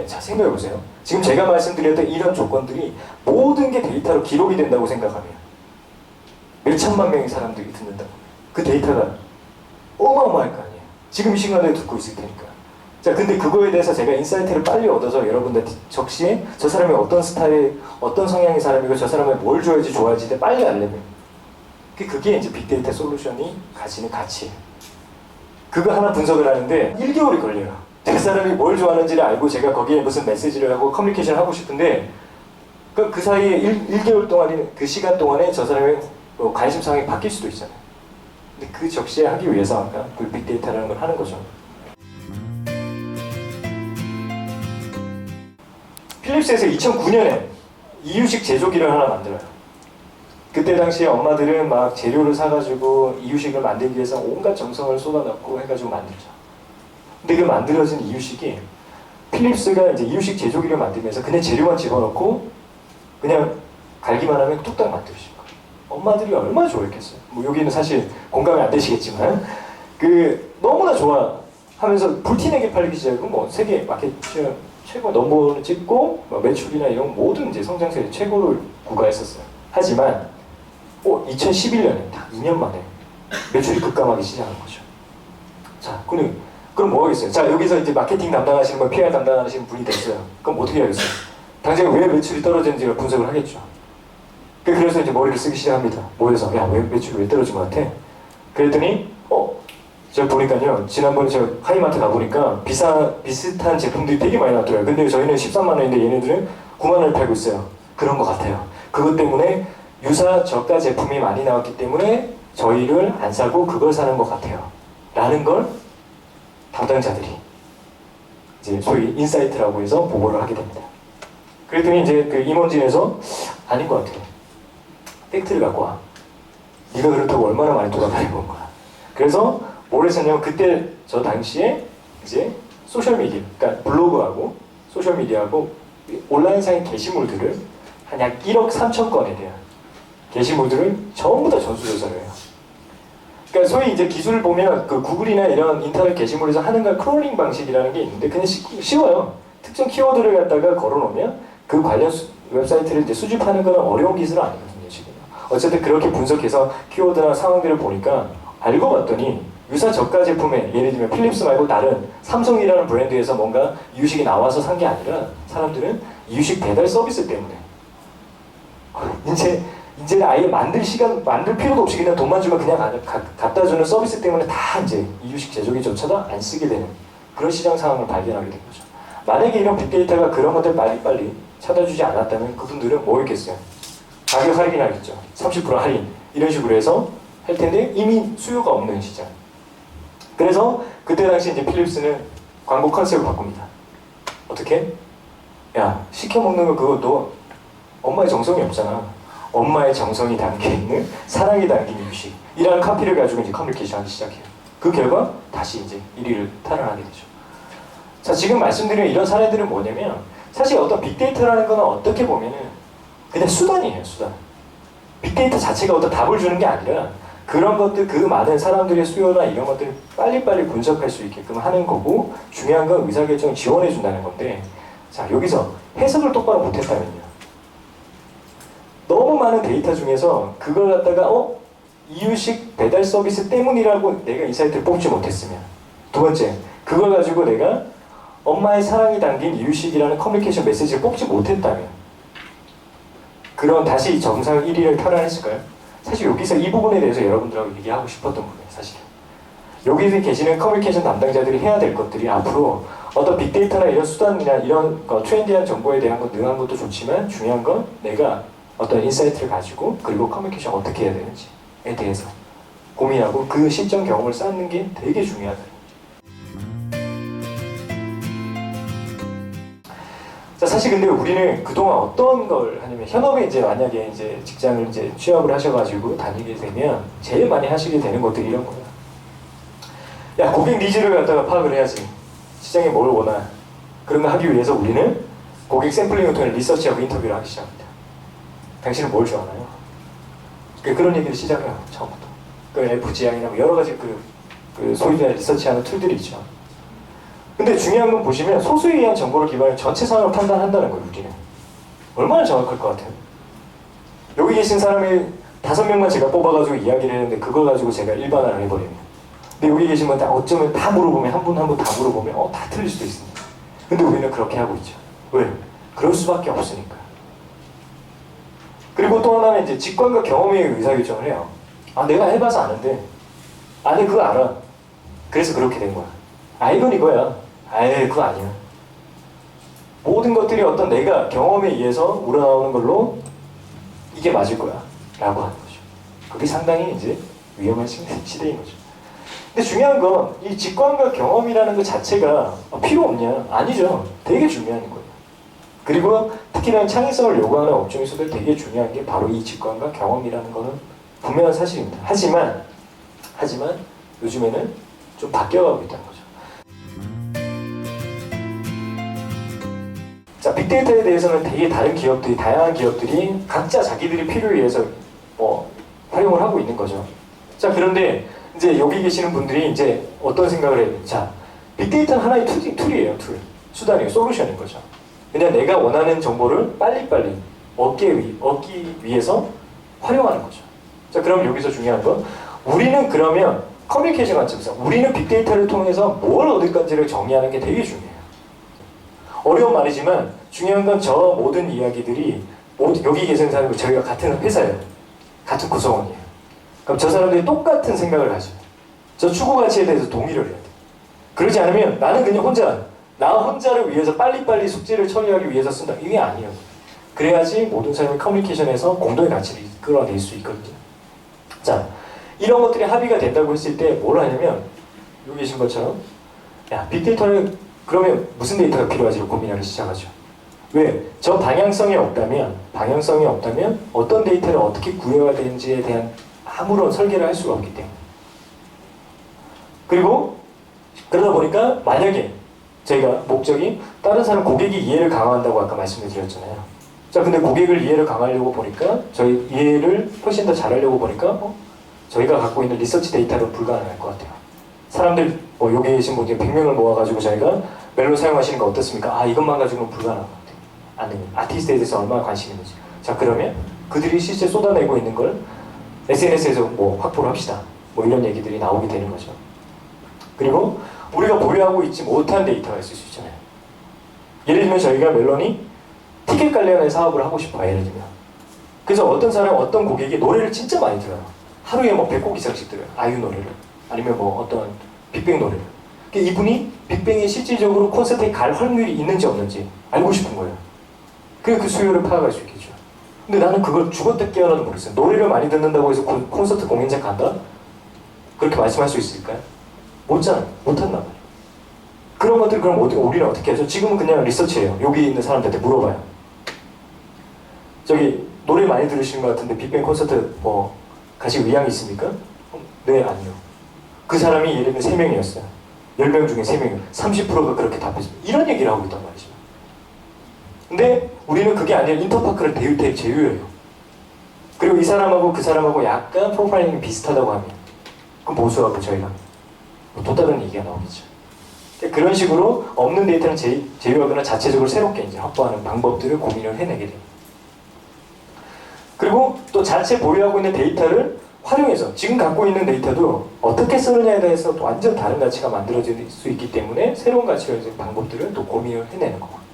자, 생각해보세요. 지금 제가 말씀드렸던 이런 조건들이 모든 게 데이터로 기록이 된다고 생각하면 몇 천만 명의 사람들이 듣는다고. 그 데이터가 어마어마할 거 아니에요. 지금 이 시간에 듣고 있을 테니까. 자, 근데 그거에 대해서 제가 인사이트를 빨리 얻어서 여러분들 적시에 저 사람이 어떤 스타일, 어떤 성향의 사람이고 저 사람을 뭘 좋아할지 좋아할지 빨리 알려면 그게 이제 빅데이터 솔루션이 가지는 가치예요. 그거 하나 분석을 하는데 1개월이 걸려요. 그 사람이 뭘 좋아하는지를 알고 제가 거기에 무슨 메시지를 하고 커뮤니케이션을 하고 싶은데 그 사이에 1개월 동안 그 시간 동안에 저 사람의 관심사항이 바뀔 수도 있잖아요. 근데 그 적시에 하기 위해서 아까 그 빅데이터라는 걸 하는 거죠. 필립스에서 2009년에 이유식 제조기를 하나 만들어요. 그때 당시에 엄마들은 막 재료를 사가지고 이유식을 만들기 위해서 온갖 정성을 쏟아넣고 해가지고 만들죠. 근데 그 만들어진 이유식이 필립스가 이제 이유식 제조기를 만들면서 그냥 재료만 집어넣고 그냥 갈기만 하면 뚝딱 만들어진 거예요. 엄마들이 얼마나 좋아했겠어요. 뭐 여기는 사실 공감이 안 되시겠지만 너무나 좋아하면서 불티나게 팔리기 시작하고 뭐 세계 마켓 최고 넘버를 찍고 매출이나 이런 모든 이제 성장세에 최고를 구가했었어요. 하지만 2011년에 딱 2년 만에 매출이 급감하기 시작한 거죠. 자, 그럼 뭐 하겠어요? 자, 여기서 이제 마케팅 담당하시는 분, PR 담당하시는 분이 됐어요. 그럼 어떻게 하겠어요? 당장 왜 매출이 떨어졌는지 분석을 하겠죠. 그래서 이제 머리를 쓰기 시작합니다. 모여서 왜 매출이 왜 떨어진 것 같아? 그랬더니 제가 보니까요, 지난번에 제가 하이마트 가보니까 비슷한 제품들이 되게 많이 나왔더라고요. 근데 저희는 13만 원인데 얘네들은 9만 원을 팔고 있어요. 그런 것 같아요. 그것 때문에 유사 저가 제품이 많이 나왔기 때문에 저희를 안 사고 그걸 사는 것 같아요. 라는 걸 담당자들이 이제 소위 인사이트라고 해서 보고를 하게 됩니다. 그랬더니 이제 그 임원진에서 아닌 것 같아요. 팩트를 갖고 와. 네가 그렇다고 얼마나 많이 돌아다니고 거야. 그래서 뭘 했었냐면 그때 저 당시에 이제 소셜미디어, 그러니까 블로그하고 소셜미디어하고 온라인상의 게시물들을 한 약 1억 3천 건에 대한 게시물들을 전부 다 전수조사를 해요. 그러니까 소위 이제 기술을 보면 그 구글이나 이런 인터넷 게시물에서 하는 건 크롤링 방식이라는 게 있는데 그냥 쉬워요. 특정 키워드를 갖다가 걸어놓으면 그 관련 웹사이트를 이제 수집하는 건 어려운 기술은 아니거든요, 지금. 어쨌든 그렇게 분석해서 키워드나 상황들을 보니까 알고 봤더니 유사 저가 제품에 예를 들면 필립스 말고 다른 삼성이라는 브랜드에서 뭔가 이유식이 나와서 산 게 아니라 사람들은 이유식 배달 서비스 때문에 이제 아예 만들 필요도 없이 그냥 돈만 주면 그냥 갖다 주는 서비스 때문에 다 이제 이유식 제조기조차도 안 쓰게 되는 그런 시장 상황을 발견하게 된 거죠. 만약에 이런 빅데이터가 그런 것들 빨리 찾아주지 않았다면 그분들은 뭐 했겠어요? 가격 할인하겠죠. 30% 할인 이런 식으로 해서 할 텐데 이미 수요가 없는 시장. 그래서 그때 당시 이제 필립스는 광고 컨셉을 바꿉니다. 어떻게? 야, 시켜 먹는 거 그것도 엄마의 정성이 없잖아. 엄마의 정성이 담겨있는 사랑이 담긴 유식이라는 카피를 가지고 이제 커뮤니케이션 하기 시작해요. 그 결과 다시 이제 1위를 탈환하게 되죠. 자, 지금 말씀드린 이런 사례들은 뭐냐면 사실 어떤 빅데이터라는 거는 어떻게 보면은 그냥 수단이에요, 수단. 빅데이터 자체가 어떤 답을 주는 게 아니라 그런 것들, 그 많은 사람들의 수요나 이런 것들을 빨리빨리 분석할 수 있게끔 하는 거고 중요한 건 의사결정을 지원해 준다는 건데 자, 여기서 해석을 똑바로 못했다면요. 너무 많은 데이터 중에서 그걸 갖다가 이유식 배달 서비스 때문이라고 내가 인사이트를 뽑지 못했으면 두 번째, 그걸 가지고 내가 엄마의 사랑이 담긴 이유식이라는 커뮤니케이션 메시지를 뽑지 못했다면 그럼 다시 정상 1위를 탈환했을까요? 사실 여기서 이 부분에 대해서 여러분들하고 얘기하고 싶었던 부분이에요, 사실. 여기서 계시는 커뮤니케이션 담당자들이 해야 될 것들이 앞으로 어떤 빅데이터나 이런 수단이나 이런 트렌디한 정보에 대한 것 능한 것도 좋지만 중요한 건 내가 어떤 인사이트를 가지고 그리고 커뮤니케이션 어떻게 해야 되는지에 대해서 고민하고 그 실전 경험을 쌓는 게 되게 중요하다. 자, 사실 근데 우리는 그동안 어떤 걸 하냐면 현업에 이제 만약에 이제 직장을 이제 취업을 하셔가지고 다니게 되면 제일 많이 하시게 되는 것들이 이런 거예요. 야, 고객 니즈를 갖다가 파악을 해야지. 시장이 뭘 원하. 그런 거 하기 위해서 우리는 고객 샘플링을 통해 리서치하고 인터뷰를 하기 시작합니다. 당신은 뭘 좋아하나요? 그런 얘기를 시작해요, 처음부터. FGI나 뭐 여러 가지 소위 리서치하는 툴들이 있죠. 근데 중요한 건 보시면 소수에 의한 정보를 기반으로 전체 상황을 판단한다는 거예요. 우리는 얼마나 정확할 것 같아요? 여기 계신 사람이 5명만 제가 뽑아가지고 이야기를 했는데 그걸 가지고 제가 일반화를 해버리면, 근데 여기 계신 분 다 어쩌면 다 물어보면 한 분 한 분 다 물어보면 다 틀릴 수도 있습니다. 근데 우리는 그렇게 하고 있죠. 왜? 그럴 수밖에 없으니까. 그리고 또 하나는 이제 직관과 경험에 의사결정을 해요. 아, 내가 해봐서 아는데, 아, 내 그거 알아. 그래서 그렇게 된 거야. 아, 이건 이거야. 아예 그거 아니야. 모든 것들이 어떤 내가 경험에 의해서 우러나오는 걸로 이게 맞을 거야 라고 하는 거죠. 그게 상당히 이제 위험한 시대인 거죠. 근데 중요한 건 이 직관과 경험이라는 것 자체가 필요 없냐? 아니죠. 되게 중요한 거예요. 그리고 특히나 창의성을 요구하는 업종에서도 되게 중요한 게 바로 이 직관과 경험이라는 거는 분명한 사실입니다. 하지만 요즘에는 좀 바뀌어가고 있다는 거죠. 자, 빅데이터에 대해서는 되게 다양한 기업들이 각자 자기들이 필요에 의해서 활용을 하고 있는 거죠. 자, 그런데 이제 여기 계시는 분들이 이제 어떤 생각을 해요? 자, 빅데이터는 하나의 툴이에요. 수단이에요. 솔루션인 거죠. 그냥 내가 원하는 정보를 빨리빨리 얻기 위해서 활용하는 거죠. 자, 그럼 여기서 중요한 건 우리는 그러면 커뮤니케이션 관점에서 우리는 빅데이터를 통해서 뭘 얻을 건지를 정의하는 게 되게 중요해요. 어려운 말이지만 중요한 건 저 모든 이야기들이 여기 계신 사람과 저희가 같은 회사예요. 같은 구성원이에요. 그럼 저 사람들이 똑같은 생각을 가지고 저 추구 가치에 대해서 동의를 해야 돼. 그러지 않으면 나는 그냥 나 혼자를 위해서 빨리빨리 숙제를 처리하기 위해서 쓴다. 이게 아니에요. 그래야지 모든 사람이 커뮤니케이션에서 공동의 가치를 끌어낼 수 있거든요. 자, 이런 것들이 합의가 된다고 했을 때 뭘 하냐면 여기 계신 것처럼 야, 빅데이터는 그러면 무슨 데이터가 필요하지를 고민하기 시작하죠. 왜? 저 방향성이 없다면 어떤 데이터를 어떻게 구해야 되는지에 대한 아무런 설계를 할 수가 없기 때문에. 그리고 그러다 보니까 만약에 저희가 목적이 다른 사람 고객이 이해를 강화한다고 아까 말씀을 드렸잖아요. 자, 근데 고객을 이해를 강화하려고 보니까 저희 이해를 훨씬 더 잘하려고 보니까 저희가 갖고 있는 리서치 데이터로 불가능할 것 같아요. 사람들 여기 계신 분들 100명을 모아가지고 저희가 멜론 사용하시는 거 어떻습니까? 아, 이것만 가지고는 불가능한 것 같아요. 아니, 아티스트에 대해서 얼마나 관심이 있는지. 자, 그러면 그들이 실제 쏟아내고 있는 걸 SNS에서 확보를 합시다. 이런 얘기들이 나오게 되는 거죠. 그리고 우리가 보유하고 있지 못한 데이터가 있을 수 있잖아요. 예를 들면 저희가 멜론이 티켓 관련된 사업을 하고 싶어요. 예를 들면. 그래서 어떤 사람, 어떤 고객이 노래를 진짜 많이 들어요. 하루에 100곡 이상씩 들어요. 아이유 노래를. 아니면 어떤 빅뱅 노래를. 이분이 빅뱅이 실질적으로 콘서트에 갈 확률이 있는지 없는지 알고 싶은 거예요. 그래서 그 수요를 파악할 수 있겠죠. 근데 나는 그걸 죽었다 깨어나도 모르겠어요. 노래를 많이 듣는다고 해서 콘서트 공연장 간다? 그렇게 말씀할 수 있을까요? 못한단 말이에요. 그런 것들 그럼 우리는 어떻게 하죠? 지금은 그냥 리서치예요. 여기 있는 사람들한테 물어봐요. 저기 노래 많이 들으시는 것 같은데 빅뱅 콘서트 가실 의향이 있습니까? 네, 아니요. 그 사람이 예를 들면 3명이었어요. 10명 중에 3명, 30%가 그렇게 답했습니다. 이런 얘기를 하고 있단 말이죠. 근데 우리는 그게 아니라 인터파크를 대입 제휴해요. 그리고 이 사람하고 그 사람하고 약간 프로파일링이 비슷하다고 하면 그럼 보수하고 저희가 또 다른 얘기가 나오겠죠. 그런 식으로 없는 데이터는 제휴하거나 자체적으로 새롭게 이제 확보하는 방법들을 고민을 해내게 됩니다. 그리고 또 자체 보유하고 있는 데이터를 활용해서 지금 갖고 있는 데이터도 어떻게 쓰느냐에 대해서 또 완전 다른 가치가 만들어질 수 있기 때문에 새로운 가치를 방법들을 또 고민을 해내는 거고.